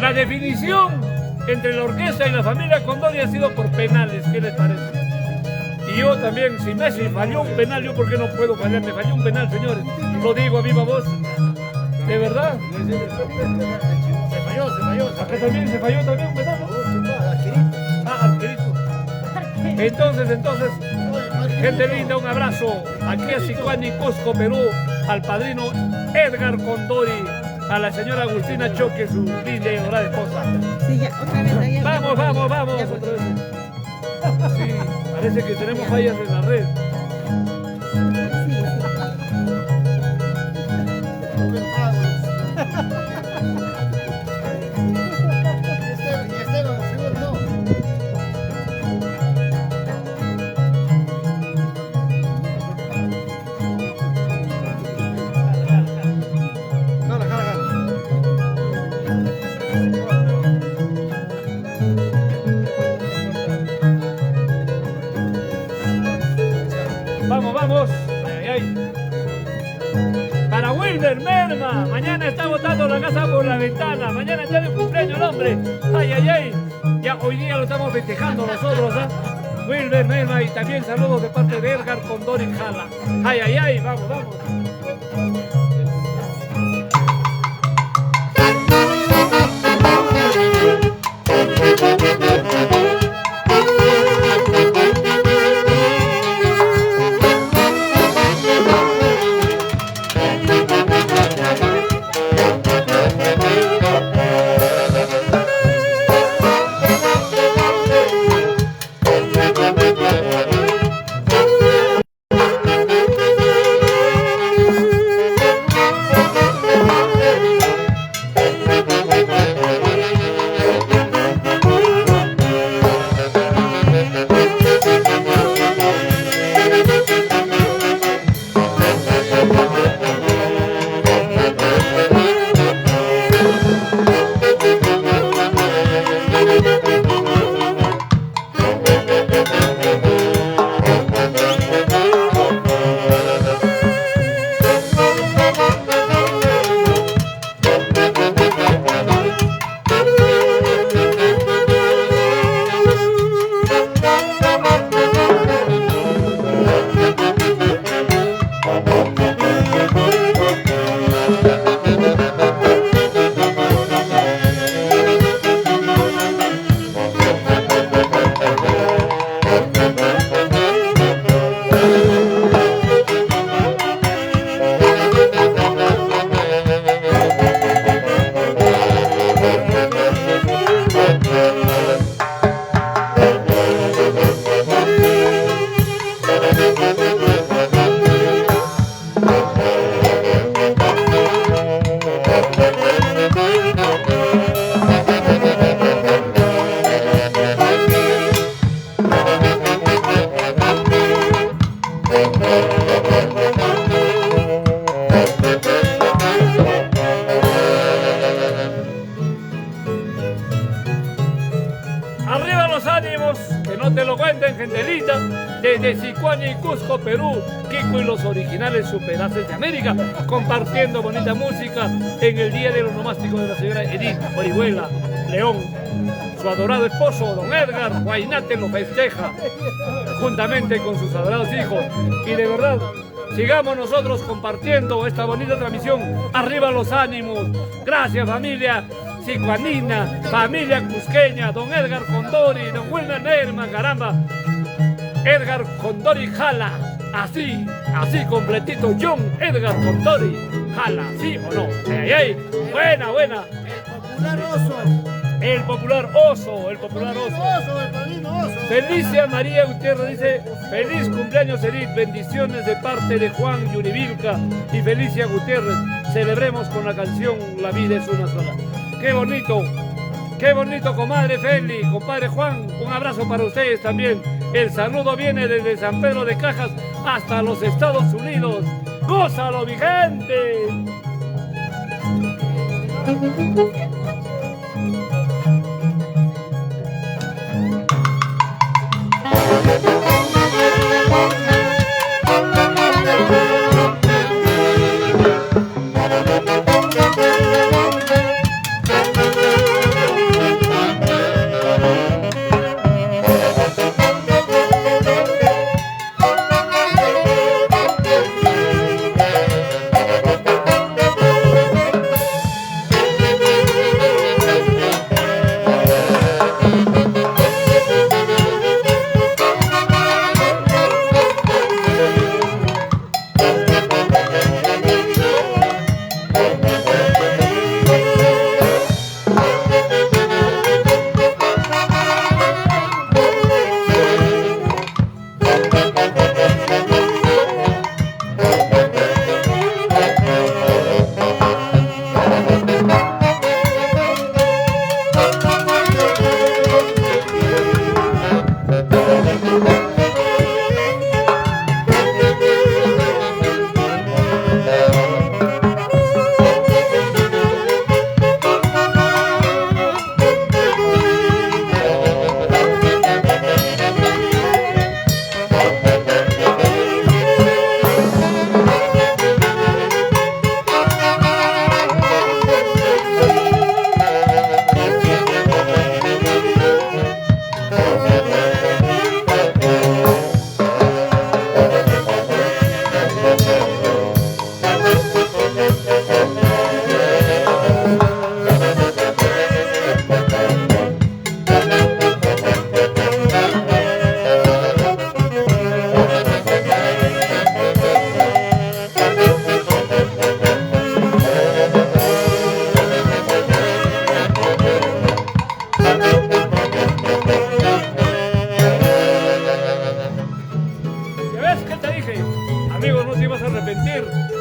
La definición entre la orquesta y la familia Condori ha sido por penales, ¿qué les parece? Y yo también, si Messi falló un penal, ¿yo por qué no puedo fallar? Me falló un penal, señores. Lo digo a viva voz. ¿De verdad? Se falló. Acá también se falló también un penal, ¿no? Ah, Arquerito. Entonces, gente linda, un abrazo. Aquí a Sicuani, Cusco, Perú, al padrino Edgar Condori, a la señora Agustina Choque, su linda y adorada esposa. Sí, ya, otra vez. Vamos. Otra vez. Sí, parece que tenemos fallas en la red. Vamos. Ay. Para Wilber Merma, mañana está botando la casa por la ventana, mañana ya de cumpleaños el hombre. Ay. Ya hoy día lo estamos festejando nosotros, ¿ah? Wilber Merma, y también saludos de parte de Edgar Condori Jala. Ay, vamos. Arriba los ánimos, que no te lo cuenten, gente linda, desde Sicuani, Cusco, Perú, Kiko y los originales superaces de América, compartiendo bonita música en el día del onomástico de la señora Edith Orihuela León. Su adorado esposo, don Edgar Guainate, lo festeja juntamente con sus adorados hijos. Y de verdad, sigamos nosotros compartiendo esta bonita transmisión. Arriba los ánimos. Gracias, familia sicuanina, familia cusqueña, don Edgar Condori, don Wilmer Nerman, caramba. Edgar Condori Jala, así completito, John Edgar Condori Jala, ¿sí o no? Buena. El popular oso. El padrino oso. Felicia María Gutiérrez dice: feliz cumpleaños Edith, bendiciones de parte de Juan Yuribilca y Felicia Gutiérrez. Celebremos con la canción La vida es una sola. Qué bonito, comadre Feli, compadre Juan, un abrazo para ustedes también. El saludo viene desde San Pedro de Cajas hasta los Estados Unidos. ¡Gózalo, mi gente!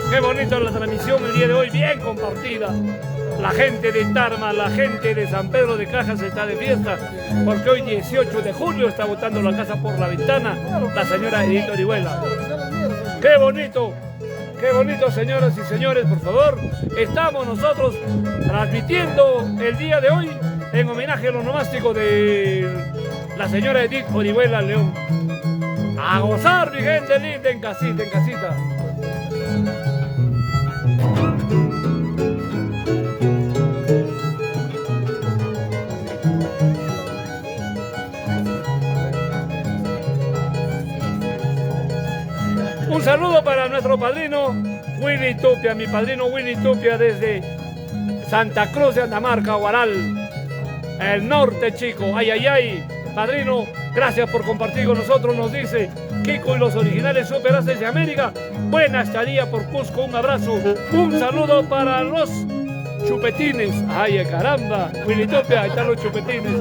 Qué bonita la transmisión el día de hoy, bien compartida. La gente de Tarma, la gente de San Pedro de Cajas está de fiesta, porque hoy 18 de julio está botando la casa por la ventana la señora Edith Orihuela. Qué bonito, señoras y señores, por favor. Estamos nosotros transmitiendo el día de hoy en homenaje al onomástico de la señora Edith Orihuela León. A gozar, mi gente linda, en casita, en casita. Un saludo para nuestro padrino Willy Tupia, mi padrino Willy Tupia desde Santa Cruz de Andamarca, Huaral, el norte, chico. Ay, ay, ay. Padrino, gracias por compartir con nosotros, nos dice Kiko y los originales Superaces de América. Buena estadía por Cusco, un abrazo. Un saludo para los chupetines. Ay, caramba, Willy Tupia, ahí están los chupetines.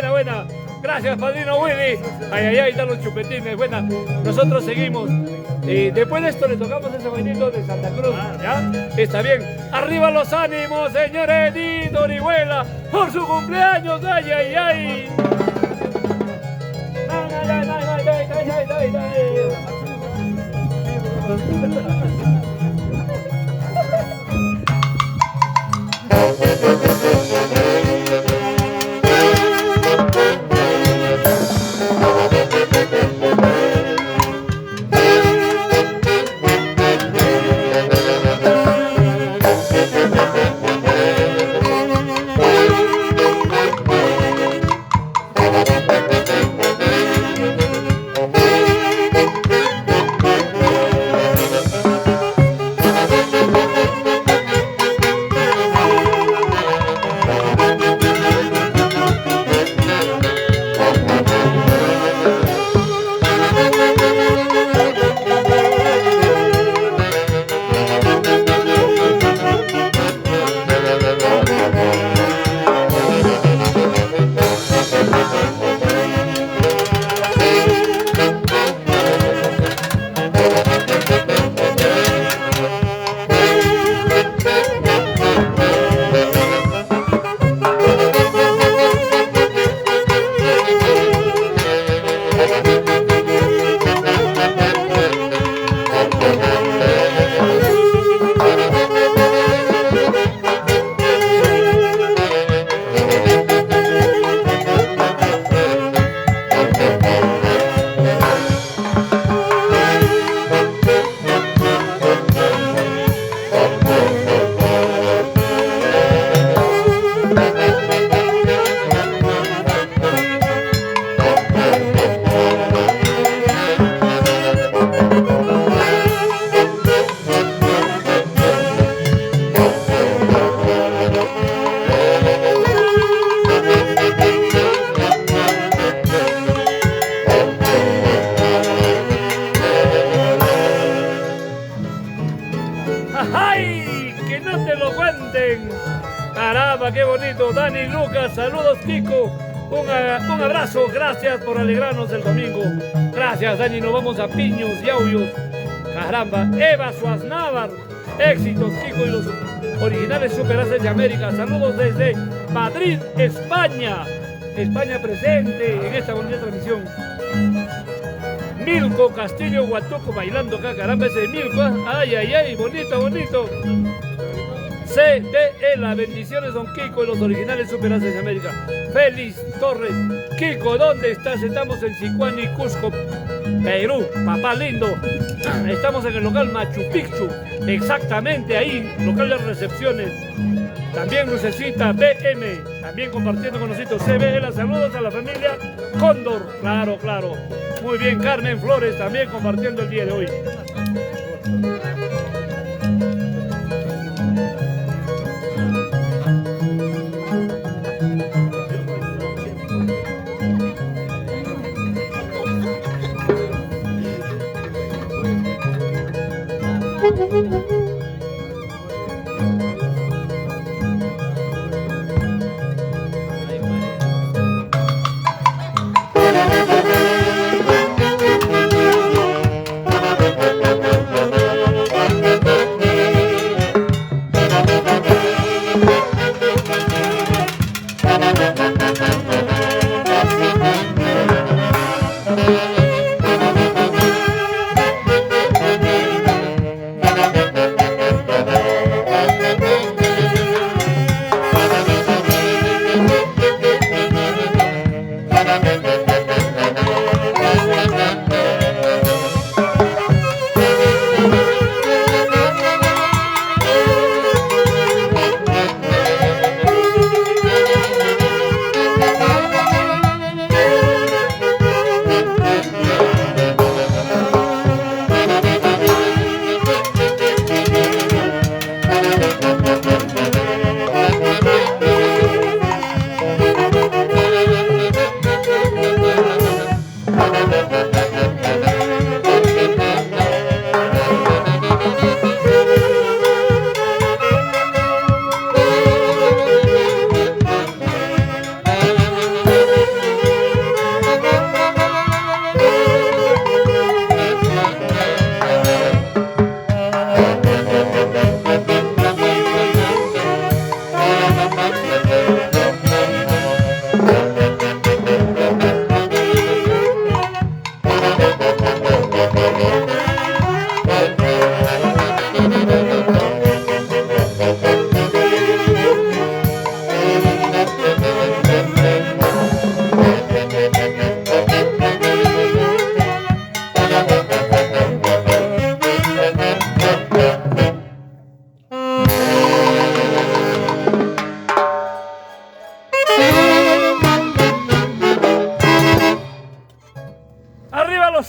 Buena. Gracias, padrino Willy. Ay, ay, ay, están los chupetines. Buena. Nosotros seguimos. Después de esto le tocamos ese bailito de Santa Cruz. ¿Ya? Está bien. Arriba los ánimos, señor Edith Orihuela, por su cumpleaños. Ay, ay, ay. ¡Ay! ¡Que no te lo cuenten! ¡Caramba, qué bonito! Dani Lucas, saludos, Kiko. Un abrazo, gracias por alegrarnos el domingo. Gracias, Dani, nos vamos a Piños y Aullos. Caramba, Eva Suaznavar, éxitos, Kiko y los originales Superaces de América. Saludos desde Madrid, España. España presente en esta bonita transmisión. Milko Castillo Huatuco bailando acá, caramba, ese Milko. Ay, ay, ay, bonito, bonito. CDE, las bendiciones, don Kiko y los originales Superaces de América. Félix Torres, Kiko, ¿dónde estás? Estamos en Sicuani, Cusco, Perú, papá lindo. Estamos en el local Machu Picchu, exactamente ahí, local de recepciones. También Lucecita BM, también compartiendo con nosotros CBL. Saludos a la familia Cóndor, claro, claro. Muy bien, Carmen Flores también compartiendo el día de hoy.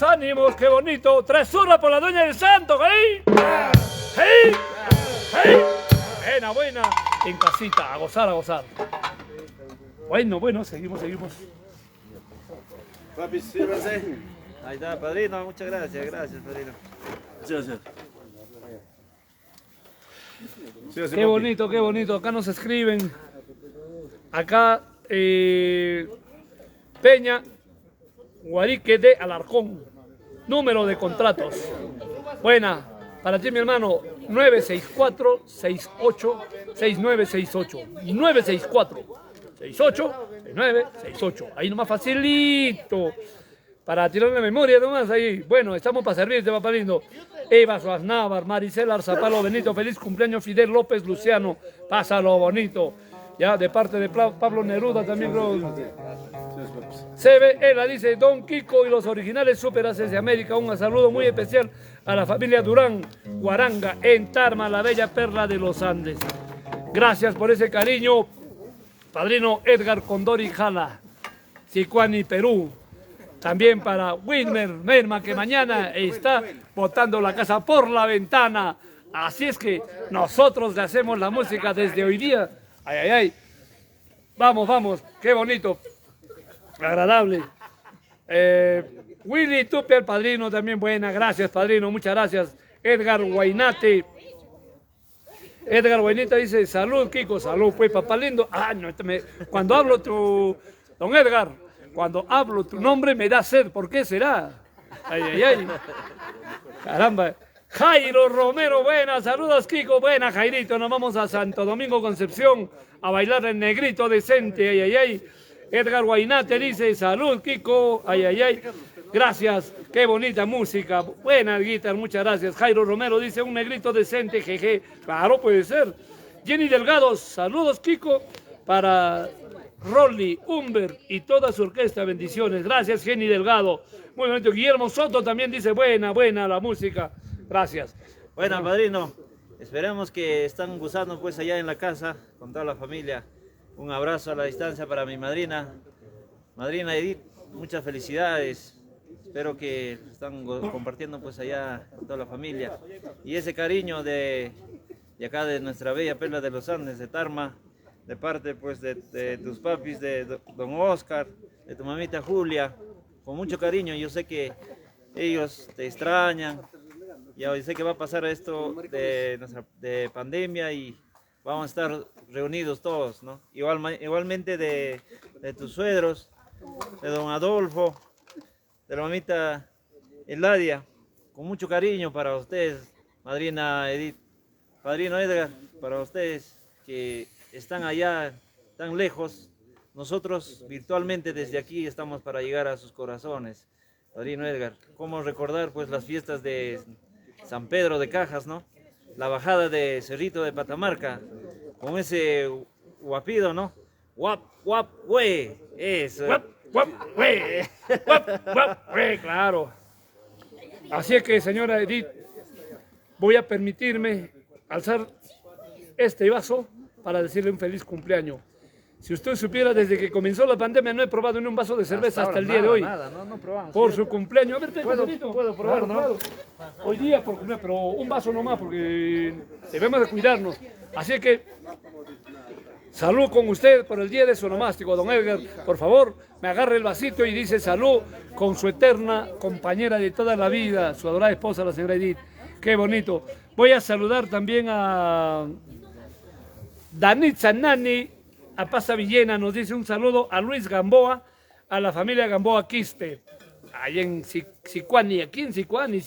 Ánimos, qué bonito. Tresura por la Doña del Santo, ¿eh? ¡Hey! ¡Hey! Buena, buena. En casita, a gozar, a gozar. Bueno, bueno, seguimos. Papi, sírvase. Ahí está, padrino, muchas gracias, padrino. Muchas gracias. Qué bonito, qué bonito. Acá nos escriben. Acá, Peña Guarique de Alarcón. Número de contratos. Buena. Para ti, mi hermano, 964-68-6968. 964-68-6968. Ahí nomás facilito. Para tirar la memoria nomás ahí. Bueno, estamos para servirte, papá lindo. Eva Suaznavar, Maricela Arzapalo, Benito, feliz cumpleaños, Fidel López Luciano. Pásalo bonito. Ya, de parte de Pablo Neruda también, creo. CBE dice Don Kiko y los originales Superaces de América. Un saludo muy especial a la familia Durán, Guaranga, en Tarma, la bella perla de los Andes. Gracias por ese cariño, padrino Edgar Condori Jala, Sicuani, Perú. También para Wilmer Merma, que mañana está botando la casa por la ventana. Así es que nosotros le hacemos la música desde hoy día. Ay, ay, ay. Vamos, qué bonito. Agradable. Willy Tupe, el padrino, también buena. Gracias, padrino, muchas gracias. Edgar Guainate. Edgar Guainate dice, salud, Kiko, salud, pues, papá lindo. Ah, no, cuando hablo Don Edgar, cuando hablo tu nombre me da sed, ¿por qué será? Ay, ay, ay. Caramba. Jairo Romero, buenas, saludos Kiko, buena Jairito, nos vamos a Santo Domingo Concepción a bailar el negrito decente, ay, ay, ay. Edgar Guainate dice, salud Kiko, ay, ay, ay. Gracias, qué bonita música, buena guitarra, muchas gracias. Jairo Romero dice, un negrito decente, jeje, claro puede ser. Jenny Delgado, saludos Kiko, para Rolly, Humber y toda su orquesta, bendiciones. Gracias Jenny Delgado, muy bonito. Guillermo Soto también dice, buena la música. Gracias. Bueno, padrino, esperemos que están gozando pues allá en la casa con toda la familia. Un abrazo a la distancia para mi madrina Edith, muchas felicidades. Espero que están compartiendo pues allá con toda la familia. Y ese cariño de acá de nuestra bella Perla de los Andes, de Tarma, de parte pues de tus papis, de don Oscar, de tu mamita Julia, con mucho cariño. Yo sé que ellos te extrañan. Ya sé que va a pasar esto de pandemia y vamos a estar reunidos todos, ¿no? Igualmente de tus suegros, de don Adolfo, de la mamita Eladia, con mucho cariño para ustedes, madrina Edith, padrino Edgar, para ustedes que están allá tan lejos. Nosotros virtualmente desde aquí estamos para llegar a sus corazones. Padrino Edgar, ¿cómo recordar pues las fiestas de San Pedro de Cajas, ¿no? La bajada de Cerrito de Patamarca, con ese guapido, ¿no? Guap, guap, güey. Eso. Guap, guap, güey. Guap, guap, güey, claro. Así es que, señora Edith, voy a permitirme alzar este vaso para decirle un feliz cumpleaños. Si usted supiera, desde que comenzó la pandemia no he probado ni un vaso de cerveza hasta el día de hoy. No probamos. Por su cumpleaños. A ver, puedo probar, ¿no? Claro. Hoy día por cumpleaños, pero un vaso nomás porque debemos de cuidarnos. Así que, salud con usted por el día de su onomástico. Don Edgar, por favor, me agarre el vasito y dice salud con su eterna compañera de toda la vida, su adorada esposa, la señora Edith. Qué bonito. Voy a saludar también a Danitza Nani, a Pasa Villena, nos dice un saludo a Luis Gamboa, a la familia Gamboa Quispe, ahí en Sicuani, aquí en Sicuani,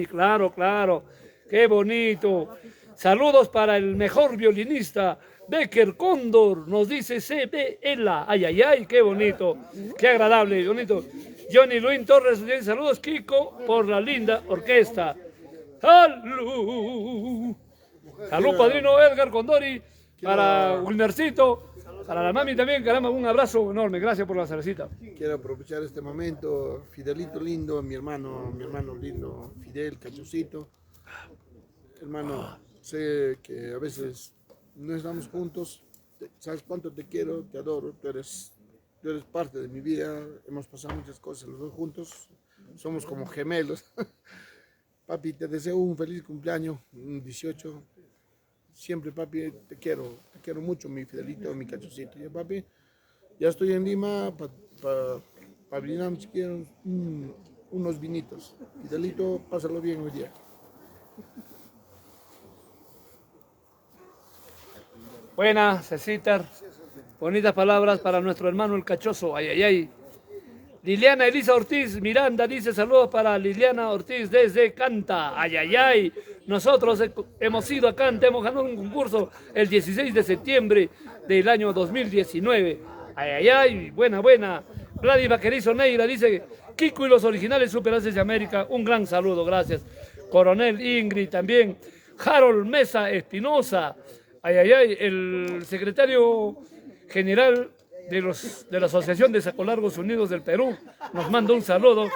claro, qué bonito. Saludos para el mejor violinista, Becker Cóndor, nos dice CB Ela, ay, ay, ay, qué bonito, qué agradable, bonito. Johnny Luis Torres nos dice saludos, Kiko, por la linda orquesta. ¡Salud! Salud, padrino Edgar Condori, para Wilmercito. Para la mami también, caramba, un abrazo enorme. Gracias por la cervecita. Quiero aprovechar este momento, Fidelito lindo, mi hermano lindo, Fidel, Cachocito. Hermano, sé que a veces no estamos juntos. Sabes cuánto te quiero, te adoro. Tú eres parte de mi vida. Hemos pasado muchas cosas los dos juntos. Somos como gemelos. Papi, te deseo un feliz cumpleaños, un 18. Siempre, papi, te quiero mucho, mi Fidelito, mi Cachocito. Ya, papi, ya estoy en Lima para brindar, si quieren, unos vinitos. Fidelito, pásalo bien hoy día. Buenas, Cecitar. Bonitas palabras para nuestro hermano el Cachoso. Ay, ay, ay. Liliana Elisa Ortiz Miranda dice saludos para Liliana Ortiz desde Canta. Ay, ay, ay. Nosotros hemos ido a Canta, hemos ganado un concurso el 16 de septiembre del año 2019. Ay, ay, ay. Buena. Gladys Vaquerizo Neira dice Kiko y los originales Superaces de América. Un gran saludo, gracias. Coronel Ingrid también. Harold Mesa Espinosa. Ay, ay, ay. El secretario general de la Asociación de Sacolargos Unidos del Perú nos manda un saludo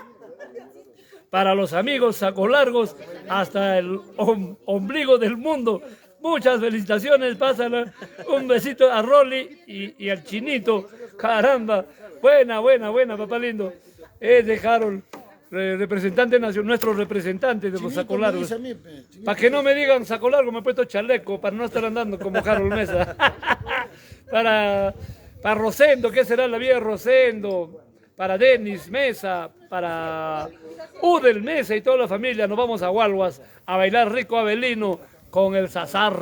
para los amigos sacolargos hasta el ombligo del mundo. Muchas felicitaciones, pásala un besito a Rolly y al Chinito. Caramba, buena, papá lindo. Es de Harold, representante nacional, nuestro representante de los sacolargos. Para que no me digan sacolargo, me he puesto chaleco para no estar andando como Harold Mesa. para Rosendo, ¿qué será la vida de Rosendo? Para Denis Mesa, para Udel Mesa y toda la familia, nos vamos a Gualguas a bailar Rico Avelino con el Sazar,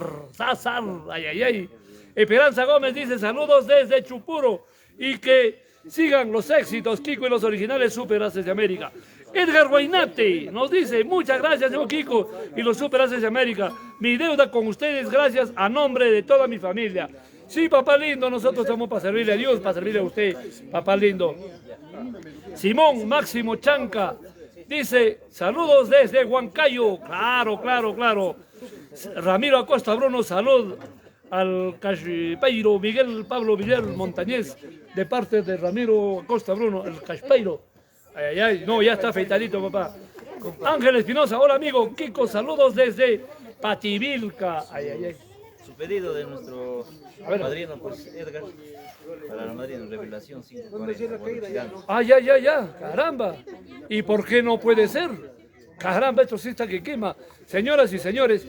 ay, ay, ay. Esperanza Gómez dice saludos desde Chupuro y que sigan los éxitos, Kiko y los originales Superaces de América. Edgar Guainate nos dice, muchas gracias, señor Kiko y los Superaces de América. Mi deuda con ustedes, gracias a nombre de toda mi familia. Sí, papá lindo, nosotros estamos para servirle a Dios, para servirle a usted, papá lindo. Simón Máximo Chanca dice, saludos desde Huancayo. Claro, claro, claro. Ramiro Acosta Bruno, salud al Caspeiro Miguel Pablo Villar Montañez, de parte de Ramiro Acosta Bruno, el Caspeiro. Ay, ay, ay, no, ya está afeitadito, papá. Ángel Espinosa, hola amigo Kiko, saludos desde Pativilca. Ay, ay, ay. Su pedido de nuestro padrino, pues Edgar, para la madrina, Revelación 540. Ah, ya, ya, ya, caramba. ¿Y por qué no puede ser? Caramba, esto sí está que quema. Señoras y señores,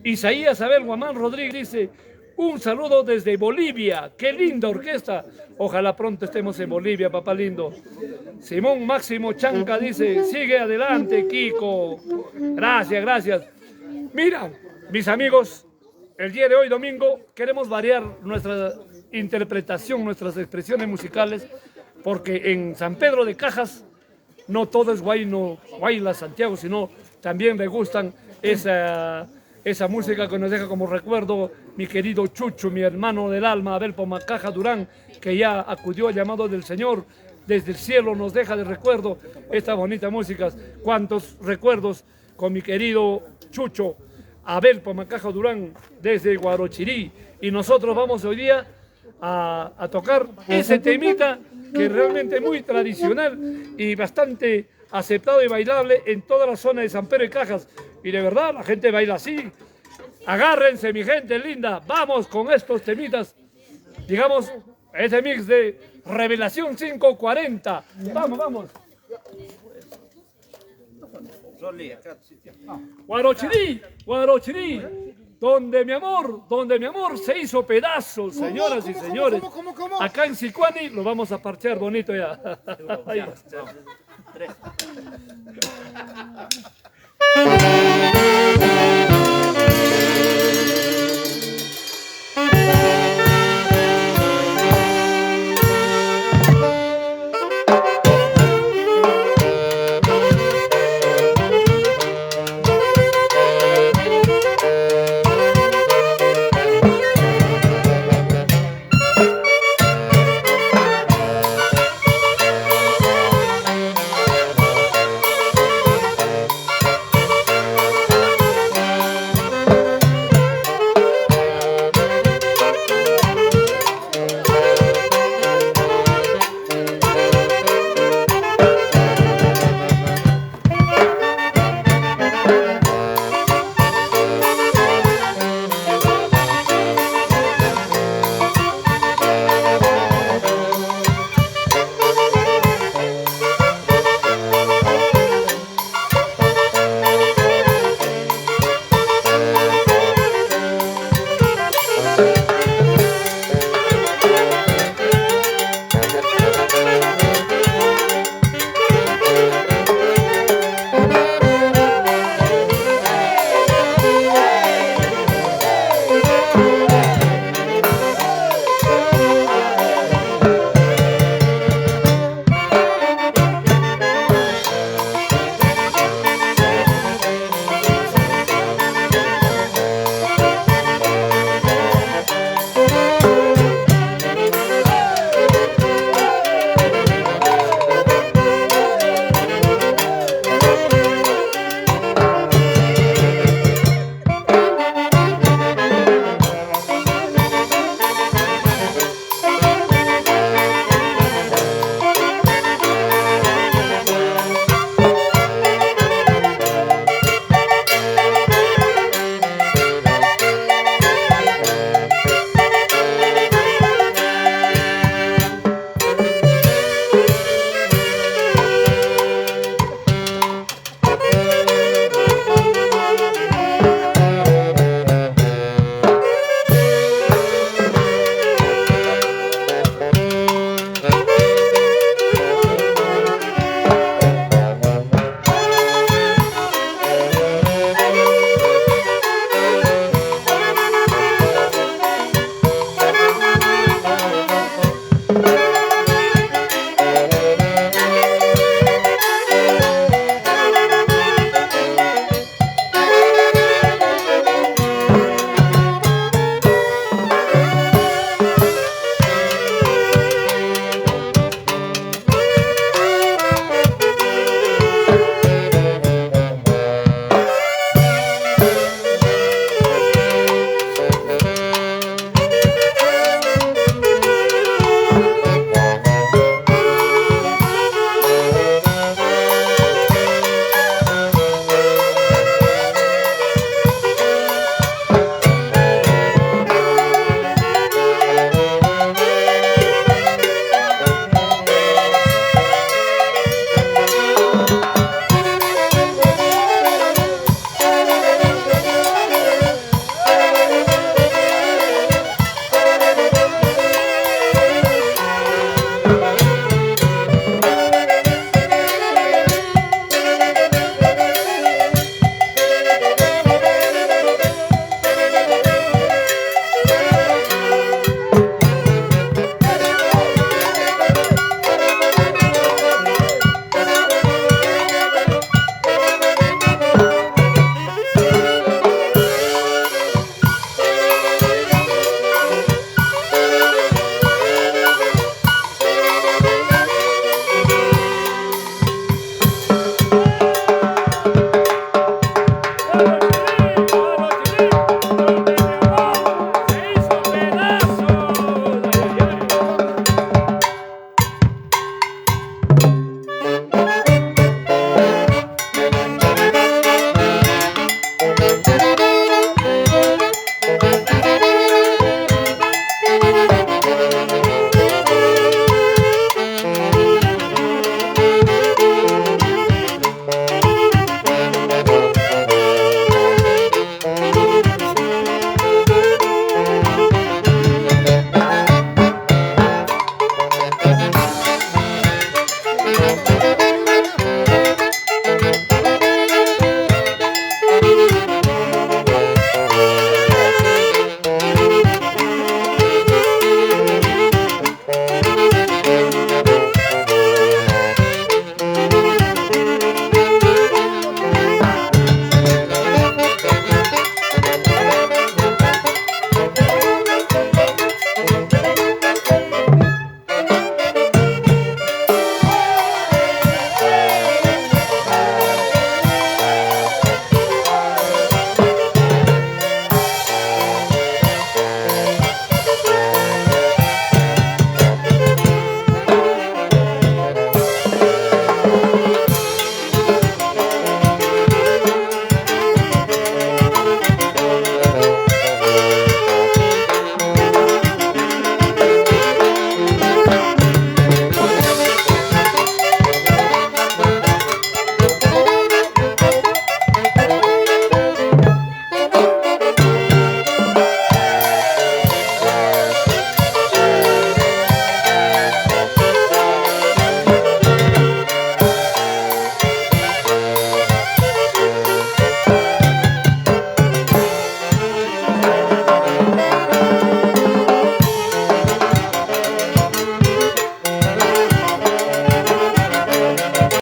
Isaías Abel Guamán Rodríguez dice, un saludo desde Bolivia, qué linda orquesta. Ojalá pronto estemos en Bolivia, papá lindo. Simón Máximo Chanca dice, sigue adelante, Kiko. Gracias, gracias. Mira, mis amigos, el día de hoy, domingo, queremos variar nuestra interpretación, nuestras expresiones musicales, porque en San Pedro de Cajas no todo es Guayla, Santiago, sino también me gustan esa música que nos deja como recuerdo mi querido Chucho, mi hermano del alma, Abel Pomacaja Durán, que ya acudió al llamado del Señor. Desde el cielo nos deja de recuerdo estas bonitas músicas. Cuántos recuerdos con mi querido Chucho, Abel Pomacaja Durán, desde Guarochirí. Y nosotros vamos hoy día a tocar ese temita que realmente es muy tradicional y bastante aceptado y bailable en toda la zona de San Pedro de Cajas. Y de verdad, la gente baila así. Agárrense, mi gente linda. Vamos con estos temitas. Digamos, este mix de Revelación 540. Vamos, vamos. Guarochirí, Guarochirí. Donde mi amor se hizo pedazos, señoras y señores. ¿Cómo? Acá en Sicuani lo vamos a parchear bonito ya. Ahí.